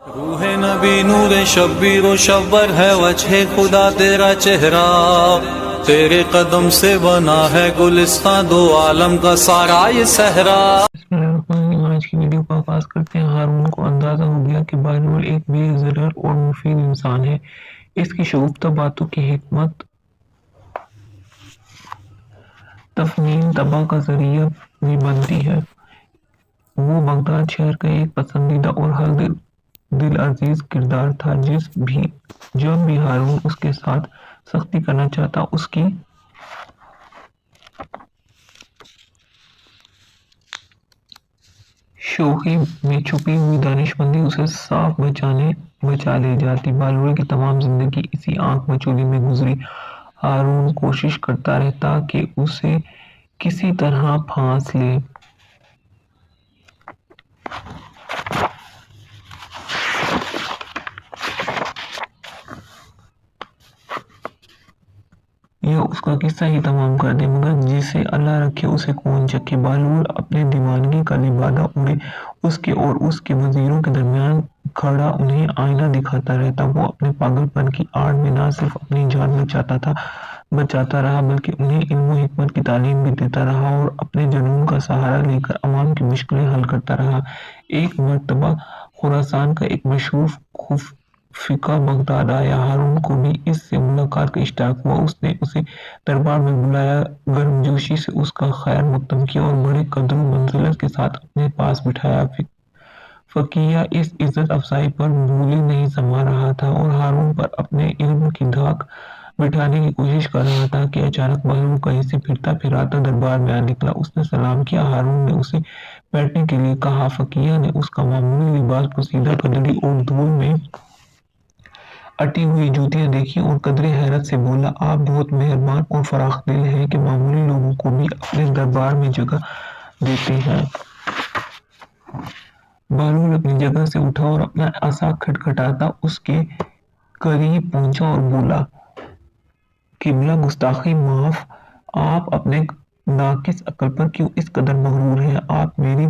روح نبی نور شبیر و شبر ہے وجہ خدا تیرا چہرہ، تیرے قدم سے بنا ہے گلستان دو عالم کا سارا یہ صحرا۔ بسم اللہ الرحمن الرحیم۔ آج کی ویڈیو کا آغاز کرتے ہیں۔ ہارون کو اندازہ ہو گیا کہ بہلول ایک بے ضرر اور مفید انسان ہے۔ اس کی شگفتہ باتوں کی حکمت تفنین طبع کا ذریعہ بھی بنتی ہے۔ وہ بغداد شہر کا ایک پسندیدہ اور ہر دل عزیز کردار تھا۔ جب بھی ہارون اس کے ساتھ سختی کرنا چاہتا، اس کی شوخی میں چھپی ہوئی دانشمندی اسے صاف بچا لے جاتی۔ بہلول کی تمام زندگی اسی آنکھ مچولی میں گزری۔ ہارون کوشش کرتا رہتا کہ اسے کسی طرح پھانس لے۔ یا اس کا قصہ ہی تمام کر دے، مگر جسے اللہ رکھے اسے کون چکھے۔ بہلول اپنے دیوانگی کا لبادہ اوڑھے اس کے اور اس کے وزیروں کے درمیان کھڑا انہیں آئینہ دکھاتا رہتا۔ وہ اپنے پاگل پن کی آڑ میں نہ صرف اپنی جان بچاتا رہا بلکہ انہیں علم و حکمت کی تعلیم بھی دیتا رہا اور اپنے جنون کا سہارا لے کر عوام کی مشکلیں حل کرتا رہا۔ ایک مرتبہ خراسان کا ایک مشہور فقہ بغداد آیا۔ ہارون کو بھی اس سے ملاقات کا اشتیاق ہوا۔ اس نے اسے دربار میں بلایا، گرمجوشی سے اس کا خیر مقدم کیا اور بڑے قدر و منزلت کے ساتھ اپنے پاس بٹھایا۔ فقیہ اس عزت افزائی پر بھولے نہیں سما رہا تھا اور ہارون پر اپنے علم کی دھاک بٹھانے کی کوشش کر رہا تھا کہ اچانک بہلول کہیں سے پھرتا پھراتا دربار میں آ نکلا۔ اس نے سلام کیا۔ ہارون نے اسے بیٹھنے کے لیے کہا۔ فقیہ نے اس کا معمولی لباس پوشیدہ پگڑی اور دھول میں اٹی ہوئی جوتیاں دیکھی اور قدرے حیرت سے بولا، آپ بہت مہربان اور فراخ دل ہیں کہ معمولی لوگوں کو بھی اپنے دربار میں جگہ دیتے ہیں۔ بہلول اپنی جگہ سے اٹھا اور اپنا عصا کھٹکھٹاتا اس کے قریب پہنچا اور بولا، قبلہ گستاخی معاف، آپ اپنے ناقص عقل پر کیوں اس قدر مغرور ہیں؟ آپ میری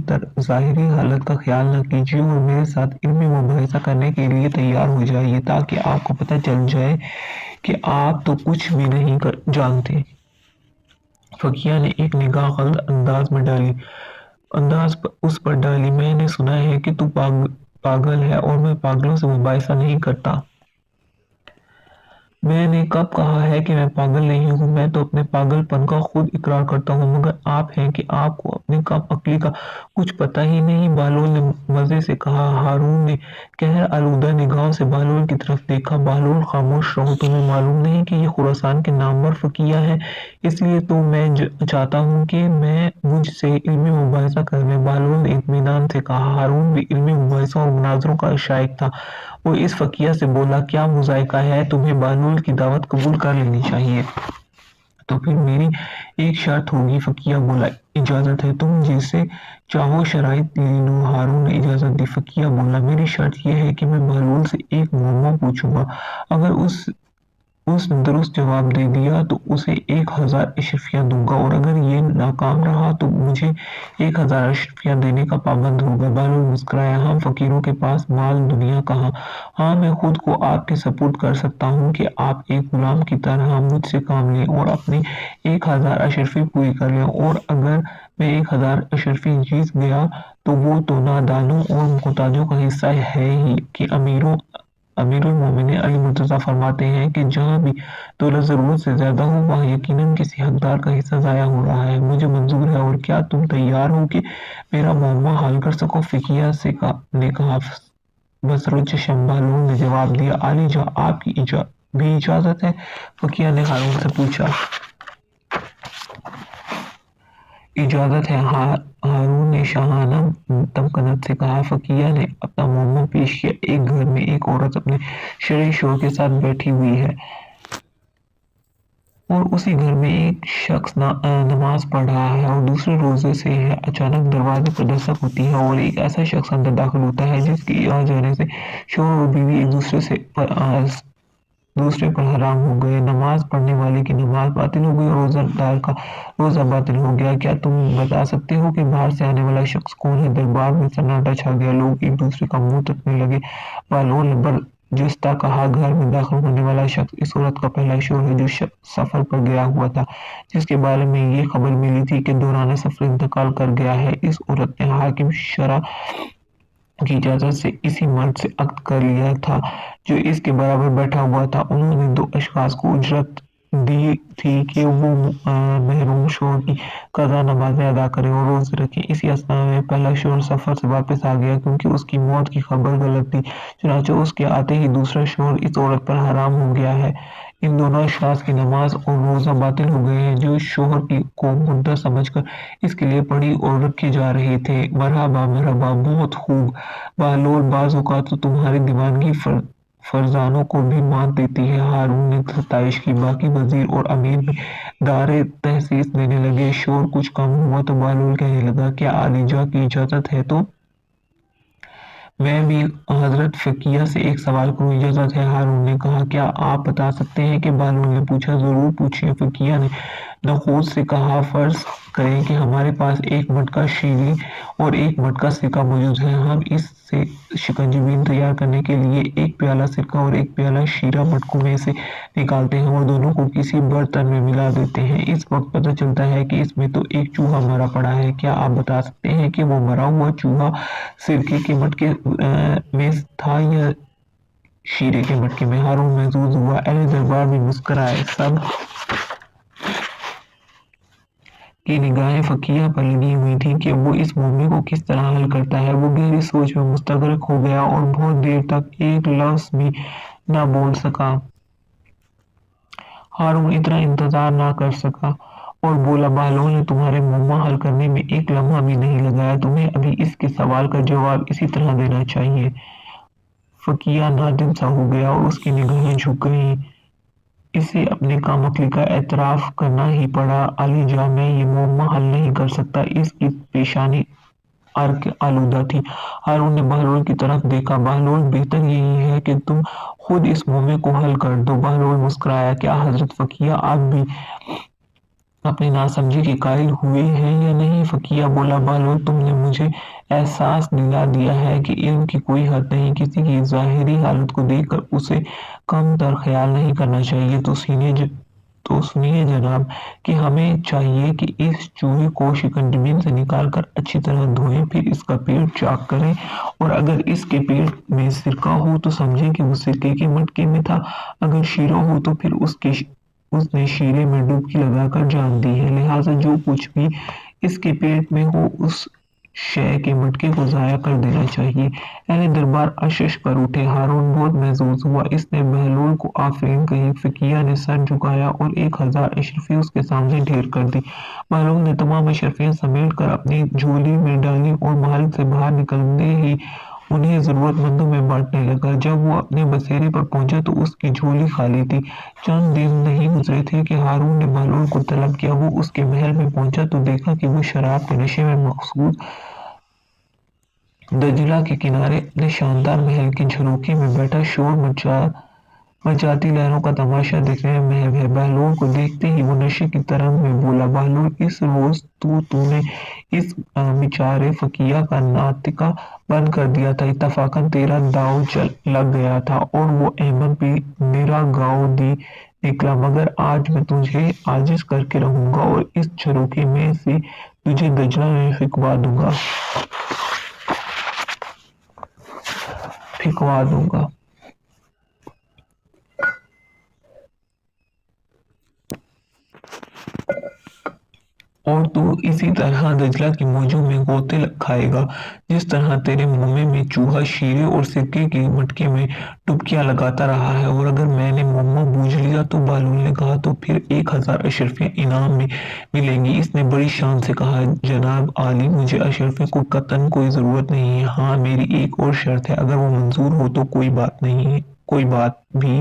ظاہری حالت کا خیال نہ کیجیے اور میرے ساتھ علمی مباحثہ کرنے کے لیے تیار ہو جائیے تاکہ آپ کو پتہ چل جائے کہ آپ تو کچھ بھی نہیں جانتے۔ فقیہ نے ایک نگاہ غلط انداز اس پر ڈالی۔ میں نے سنا ہے کہ تو پاگل ہے اور میں پاگلوں سے مباحثہ نہیں کرتا۔ میں نے کب کہا ہے کہ میں پاگل نہیں ہوں؟ میں تو اپنے پاگل پن کا خود اقرار کرتا ہوں، مگر آپ ہیں کہ آپ کو اپنی کم عقلی کا کچھ پتہ ہی نہیں۔ بہلول نے مزے سے کہا۔ ہارون نے قہر آلودہ نگاہوں سے بہلول کی طرف دیکھا۔ بہلول، خاموش رہو، تمہیں معلوم نہیں کہ یہ خراسان کے نامور فقیہ ہیں؟ اس لیے تو میں چاہتا ہوں کہ مجھ سے علمی مباحثہ کر لیں۔ بہلول نے اطمینان سے کہا۔ ہارون بھی علمی مباحثوں اور مناظروں کا شائق تھا۔ وہ اس فقیہ سے بولا، کیا مذائقہ ہے، تمہیں بہلول کی دعوت قبول کر لینی چاہیے۔ تو پھر میری ایک شرط ہوگی۔ فقیہ بولا، اجازت ہے، تم جیسے چاہو شرائط لے لو۔ ہارون نے اجازت دی۔ فقیہ بولا، میری شرط یہ ہے کہ میں بہلول سے ایک معمہ پوچھوں گا، اگر اس نے درست جواب دے دیا تو اسے 1000 اشرفیاں دوں گا اور اگر یہ ناکام رہا تو مجھے 1000 اشرفیاں دینے کا پابند ہوگا۔ بہلول مسکرایا، ہم فقیروں کے پاس مال دنیا کہاں؟ ہاں، میں خود کو آپ کے سپرد کر سکتا ہوں کہ آپ ایک غلام کی طرح مجھ سے کام لیں اور اپنی 1000 اشرفی پوری کر لیں، اور اگر میں 1000 اشرفی جیت گیا تو وہ تو نادانوں اور محتاجوں کا حصہ ہے ہی کہ امیر المومنین علی مرتضیٰ فرماتے ہیں کہ جہاں بھی دولت ضرورت سے زیادہ ہو وہاں یقیناً کسی حقدار کا حصہ ضائع ہو رہا ہے۔ مجھے منظور ہے، اور کیا تم تیار ہو کہ میرا معمہ حل کر سکو؟ فقیہ نے کہا۔ بصرالچشم، بہلول نے جواب دیا، عالی جاں، آپ کی بھی اجازت ہے؟ فقیہ نے ہارون سے پوچھا۔ اجازت ہے، ہارون نے شاہانہ تمکنت سے کہا۔ فقیہ نے اپنا معمہ پیش کیا۔ ایک گھر میں ایک عورت اپنے شرعی شوہر کے ساتھ بیٹھی ہوئی ہے اور اسی گھر میں ایک شخص نماز پڑھ رہا ہے اور دوسرے روزے سے ہے۔ اچانک دروازے پر دستک ہوتی ہے اور ایک ایسا شخص اندر داخل ہوتا ہے جس کے آ جانے سے شوہر اور بیوی ایک دوسرے سے دوسرے پر حرام ہو گئے۔ نماز پڑھنے والے کی نماز باطل ہو گئی اور روزہ دار کا روزہ باطل ہو گیا۔ کیا تم بتا سکتے ہو کہ باہر سے آنے والا شخص کون ہے؟ دربار میں سناٹا چھا گیا، لوگ ایک دوسرے کا منہ تکنے لگے۔ بہلول نے برجستہ کہا، گھر میں داخل ہونے والا شخص اس عورت کا پہلا شوہر ہے جو سفر پر گیا ہوا تھا، جس کے بارے میں یہ خبر ملی تھی کہ دوران سفر انتقال کر گیا ہے۔ اس عورت نے حاکم شرع کی اجازت سے اسی مرد سے عقد کر لیا تھا جو اس کے برابر بیٹھا ہوا تھا۔ انہوں نے 2 اشخاص کو اجرت دی تھی کہ وہ محروم شوہر کی قضا نمازیں ادا کریں اور روزے رکھیں۔ اسی اثنا میں پہلا شوہر سفر سے واپس آ گیا کیونکہ اس کی موت کی خبر غلط تھی، چنانچہ اس کے آتے ہی دوسرا شوہر اس عورت پر حرام ہو گیا ہے۔ ان دونوں اشخاص کی نماز اور روزہ باطل ہو گئے ہیں جو شوہر کو مردہ سمجھ کر اس کے لیے پڑھی اور رکھے جا رہے تھے۔ مرحبا مرحبا، بہت خوب بہلول، بعض اوقات تو تمہاری دیوانگی فرزانوں کو بھی مات دیتی ہے۔ ہارون نے ستائش کی۔ باقی وزیر اور امیر بھی دارِ تحسیس دینے لگے۔ شور کچھ کم ہوا تو بہلول کہنے لگا، کیا عالیجاں کی اجازت ہے تو میں بھی حضرت فقیہ سے ایک سوال کروں؟ اجازت ہے، ہارون نے کہا۔ کیا آپ بتا سکتے ہیں کہ بہلول نے پوچھا۔ ضرور پوچھیں، فقیہ نے نخوت سے کہا۔ فرض کریں کہ ہمارے پاس ایک مٹکا شیریں اور ایک مٹکا سرکہ موجود ہے۔ ہم اس سے شکنجبین تیار کرنے کے لیے ایک پیالہ سرکہ اور ایک پیالہ شیرہ مٹکوں میں سے نکالتے ہیں اور دونوں کو کسی برتن میں ملا دیتے ہیں۔ اس وقت پتہ چلتا ہے کہ اس میں تو ایک چوہا مرا پڑا ہے۔ کیا آپ بتا سکتے ہیں کہ وہ مرا ہوا چوہا سرکے کے مٹکے میں تھا یا شیرے کے مٹکے میں؟ ہارون محظوظ ہوا۔ اہل دربار بھی مسکرائے۔ سب کی نگاہیں فقیہ پر لگی ہوئی تھیں کہ وہ اس معاملے کو کس طرح حل کرتا ہے۔ وہ گہری سوچ میں مستغرق ہو گیا اور بہت دیر تک ایک لفظ بھی نہ بول سکا۔ ہارون اتنا انتظار نہ کر سکا اور بولا، بہلول نے تمہارے معمہ حل کرنے میں ایک لمحہ بھی نہیں لگایا، تمہیں ابھی اس کے سوال کا جواب اسی طرح دینا چاہیے۔ فقیہ نادم سا ہو گیا اور اس کی نگاہیں جھک گئیں۔ اسے اپنے کم عقلی کا اعتراف کرنا ہی پڑا۔ عالیجاں، میں یہ معمہ حل نہیں کر سکتا۔ اس کی پیشانی عرق آلودہ تھی۔ ہارون نے بہلول کی طرف دیکھا۔ بہلول، بہتر یہی ہے کہ تم خود اس معاملے کو حل کر دو۔ بہلول مسکرایا۔ کیا حضرت فقیہ آپ بھی اپنی ناسمجھی کے قائل ہوئے ہیں یا نہیں؟ فقیہ بولا، بہلول، تم نے مجھے احساس دلا دیا ہے کہ علم کی کوئی حد نہیں، کسی کی ظاہری حالت کو دیکھ کر اسے کم تر خیال نہیں کرنا چاہیے۔ تو سنیے جناب کہ ہمیں چاہیے کہ اس چوہے کو شکنجبین سے نکال کر اچھی طرح دھوئیں، پھر اس کا پیٹ چاک کریں اور اگر اس کے پیٹ میں سرکہ ہو تو سمجھیں کہ وہ سرکے کے مٹکے میں تھا، اگر شیرہ ہو تو پھر اس نے شیرے میں ڈبکی لگا کر جان دی ہے، لہٰذا جو کچھ بھی اس کے پیٹ میں ہو اس شے کے مٹکے کو ضائع کر دینا چاہیے۔ اہل دربار اشش پر اٹھے۔ ہارون بہت محظوظ ہوا۔ اس نے بہلول کو آفرین کہی۔ فقیہ نے سر جھکایا اور 1000 اشرفی اس کے سامنے ڈھیر کر دی۔ بہلول نے تمام اشرفیاں سمیٹ کر اپنی جھولی میں ڈالی اور محل سے باہر نکلتے ہی انہیں ضرورت مندوں میں بانٹنے لگا۔ جب وہ اپنے بسیرے پر پہنچا تو اس کی جھولی خالی تھی۔ چند دن نہیں گزرے تھے کہ ہارون نے بہلول کو طلب کیا۔ وہ اس کے محل میں پہنچا تو دیکھا کہ وہ شراب کے نشے میں مغصوب دجلہ کے کنارے اپنے شاندار محل کی جھروکے میں بیٹھا شور مچاتی لہروں کا تماشا دیکھنے میں محو ہے۔ بہلول کو دیکھتے ہی وہ نشے کی طرنگ میں بولا، بہلول، اس روز تو نے اس بیچارے فقیہ کا ناطقہ بند کر دیا تھا، اتفاقاً تیرا داؤ لگ گیا تھا اور وہ احمد بھی میرا گاؤ دی نکلا، مگر آج میں تجھے عاجز کر کے رہوں گا اور اس جھروکے میں سے تجھے دجلہ میں پھینکوا دوں گا۔ اور تو اسی طرح دجلہ کی موجوں میں غوطے کھائے گا جس طرح تیرے معمے میں چوہا شیرے اور سرکے کے مٹکے میں ڈبکیاں لگاتا رہا ہے۔ اور اگر میں نے معمہ بوجھ لیا تو بہلول نے کہا، تو پھر 1000 اشرفیاں انعام میں ملیں گی۔ اس نے بڑی شان سے کہا، جناب عالی، مجھے اشرفیوں کو قطعاً کوئی ضرورت نہیں ہے۔ ہاں، میری ایک اور شرط ہے، اگر وہ منظور ہو تو کوئی بات بھی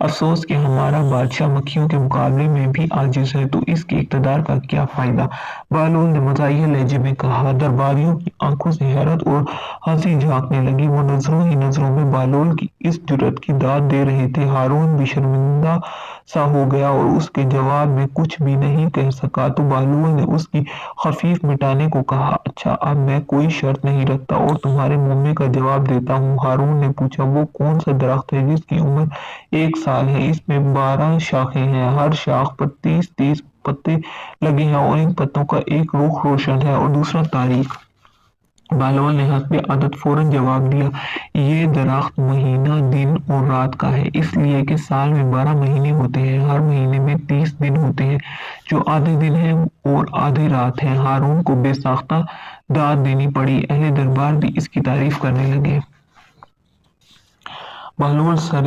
افسوس کہ ہمارا بادشاہ مکھیوں کے مقابلے میں بھی عاجز ہے، تو اس کے اقتدار کا کیا فائدہ؟ بہلول نے مزاحیہ لہجے میں کہا۔ درباریوں کی آنکھوں سے حیرت اور ہنسی جھانکنے لگی۔ وہ نظروں ہی نظروں میں بہلول کی اس جرأت کی داد دے رہے تھے۔ ہارون بھی شرمندہ سا ہو گیا اور اس کے جواب میں کچھ بھی نہیں کہہ سکا، تو بہلول نے اس کی خفیف مٹانے کو کہا، اچھا اب میں کوئی شرط نہیں رکھتا اور تمہارے معاملے کا جواب دیتا ہوں۔ ہارون نے پوچھا، وہ کون سا درخت ہے جس کی عمر 1 سال ہے؟ اس میں 12 شاخیں ہیں، ہر شاخ پر 30 پتے لگے ہیں اور ان پتوں کا ایک رخ روشن ہے اور دوسرا تاریک۔ بہلول نے حسب عادت فوراً جواب دیا، یہ درخت مہینہ دن اور رات کا ہے، اس لیے کہ سال میں 12 مہینے ہوتے ہیں، ہر مہینے میں 30 دن ہوتے ہیں جو آدھے دن ہیں اور آدھی رات ہیں۔ ہارون کو بے ساختہ داد دینی پڑی۔ اہل دربار بھی اس کی تعریف کرنے لگے۔ بہلول سرِ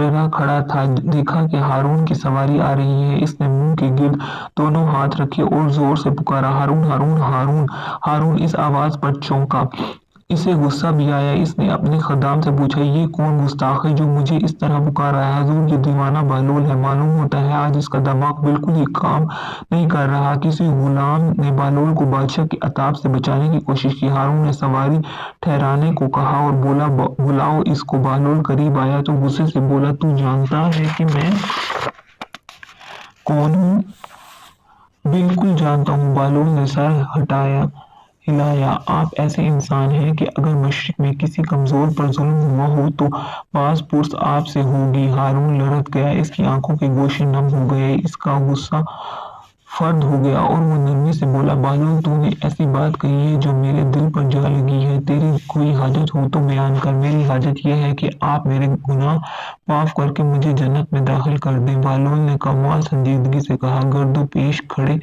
راہ کھڑا تھا، دیکھا کہ ہارون کی سواری آ رہی ہے۔ اس نے منہ کے گرد دونوں ہاتھ رکھے اور زور سے پکارا، ہارون ہارون ہارون۔ ہارون اس آواز پر چونکا، اسے غصہ بھی آیا۔ اس نے اپنے خدام سے پوچھا، یہ کون گستاخ ہے جو مجھے اس طرح پکار رہا ہے؟ حضور، یہ دیوانہ بہلول ہے، معلوم ہوتا ہے آج اس کا دماغ بالکل ہی کام نہیں کر رہا۔ کسی غلام نے بہلول کو بادشاہ کے عتاب سے بچانے کی کوشش کی۔ ہارون نے سواری ٹھہرانے کو کہا اور بولا، بلاؤ اس کو۔ بہلول قریب آیا تو غصے سے بولا، تو جانتا ہے کہ میں کون ہوں؟ بالکل جانتا ہوں۔ بہلول نے سر ہلایا، آپ ایسے انسان ہیں کہ اگر مشرق میں کسی کمزور پر ظلم ہوا ہو تو باز پرس آپ سے ہوگی۔ ہارون لڑک گیا، اس کی آنکھوں کے گوشے نم ہو گئے، اس کا غصہ فرد ہو گیا اور وہ نرمی سے بولا، بہلول تو نے ایسی بات کہی ہے جو میرے دل پر جا لگی ہے، تیری کوئی حاجت ہو تو بیان کر۔ میری حاجت یہ ہے کہ آپ میرے گناہ معاف کر کے مجھے جنت میں داخل کر دیں۔ بہلول نے کمال سنجیدگی سے کہا۔ گرد و پیش کھڑے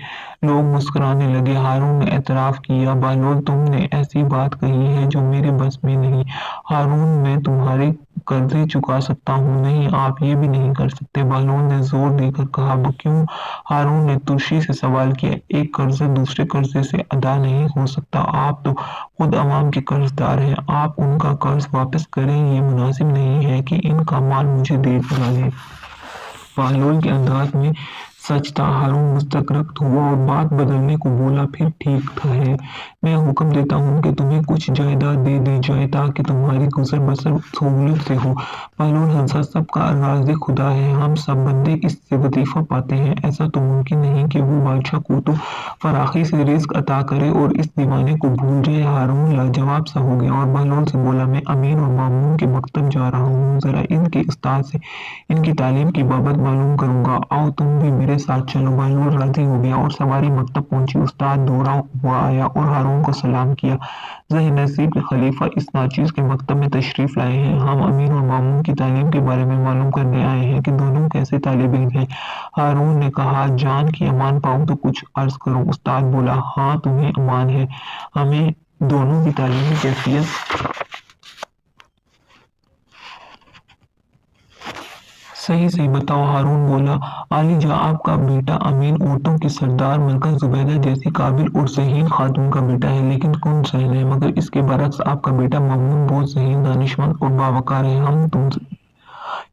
لوگ مسکرانے لگے۔ ہارون نے اعتراف کیا، بہلول تم نے ایسی بات کہی ہے جو میرے بس میں نہیں۔ ہارون، میں تمہارے قرضے چکا سکتا ہوں؟ نہیں، آپ یہ بھی نہیں کر سکتے۔ بہلول نے زور دے کر کہا، کیوں؟ ہارون نے ترشی سے سوال کیا، ایک قرضہ دوسرے قرضے سے ادا نہیں ہو سکتا؟ آپ تو خود عوام کے قرض دار ہیں، آپ ان کا قرض واپس کریں، یہ مناسب نہیں ہے کہ ان کا مال مجھے دے ڈالیں۔ بہلول کے انداز میں سچ تھا۔ ہارون مستغرق ہوا اور بات بدلنے کو بولا، پھر ٹھیک ہے، میں حکم دیتا ہوں کہ تمہیں کچھ جائیداد دے دی جائے تاکہ تمہاری گزر بسر سہولت سے ہو۔ بہلول ہنسا، سب کا رازق خدا ہے، ہم سب بندے اس سے وظیفہ پاتے ہیں، ایسا تو ممکن نہیں کہ وہ بادشاہ کو تو فراخی سے رزق عطا کرے اور اس دیوانے کو بھول جائے۔ ہارون لاجواب سا ہو گیا اور بہلول سے بولا، میں امین اور مامون کے مکتب جا رہا ہوں، ذرا ان کے استاد سے ان کی تعلیم کی بابت معلوم کروں گا، آؤ تم بھی میرے ساتھ چلو۔ بہلول راضی ہو گیا اور سواری مکتب پہنچی۔ استاد دوڑا ہوا آیا اور ہارون کو سلام کیا، ذہ نصیب کے خلیفہ اس ناچیز کے مکتب میں تشریف لائے ہیں، ہم امین اور مامون کی تعلیم کے بارے میں معلوم کرنے آئے ہیں کہ دونوں کیسے طالب علم ہیں۔ ہارون نے کہا، جان کی امان پاؤں تو کچھ عرض کروں۔ استاد بولا، ہاں تمہیں امان ہے، ہمیں دونوں کی تعلیمی کیفیت صحیح بتاؤ۔ ہارون بولا، عالی جاں آپ کا بیٹا امین عورتوں کی سردار ملکہ زبیدہ جیسی قابل اور ذہین خاتون کا بیٹا ہے، لیکن کن ذہن ہے، مگر اس کے برعکس آپ کا بیٹا مامون بہت ذہین، دانشمند اور باوقار ہے۔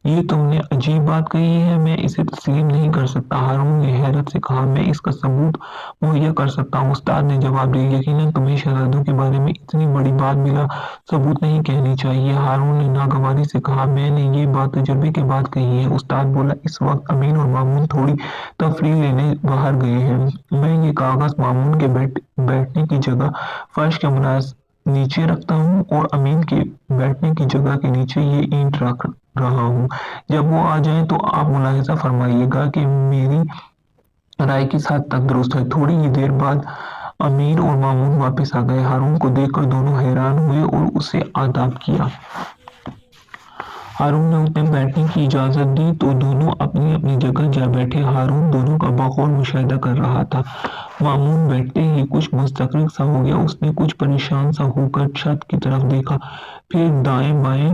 یہ تم نے عجیب بات کہی ہے، میں اسے تسلیم نہیں کر سکتا۔ ہارون نے حیرت سے کہا، میں اس کا ثبوت مہیا کر سکتا ہوں۔ استاد نے جواب دیا، یقیناً تمہیں شہزادوں کے بارے میں اتنی بڑی بات بلا ثبوت نہیں کہنی چاہیے۔ ہارون نے ناگواری سے کہا، میں نے یہ بات تجربے کے بعد کہی ہے۔ استاد بولا، اس وقت امین اور مامون تھوڑی تفریح لینے باہر گئے ہیں، میں یہ کاغذ مامون کے بیٹھنے کی جگہ فرش کے نیچے رکھتا ہوں اور امین کے بیٹھنے کی جگہ کے نیچے یہ اینٹ رکھ رہا ہوں، جب وہ آ جائیں تو آپ ملاحظہ فرمائیے گا کہ میری رائے کس حد تک درست ہے۔ تھوڑی ہی دیر بعد امین اور مامون واپس آ گئے۔ ہارون کو دیکھ کر دونوں حیران ہوئے اور اسے آداب کیا۔ ہارون نے انہیں بیٹھنے کی اجازت دی تو دونوں اپنی اپنی جگہ جا بیٹھے۔ ہارون دونوں کا بغور مشاہدہ کر رہا تھا۔ مامون بیٹھتے ہی کچھ مستغرق سا ہو گیا، اس نے کچھ پریشان سا ہو کر چھت کی طرف دیکھا، پھر دائیں بائیں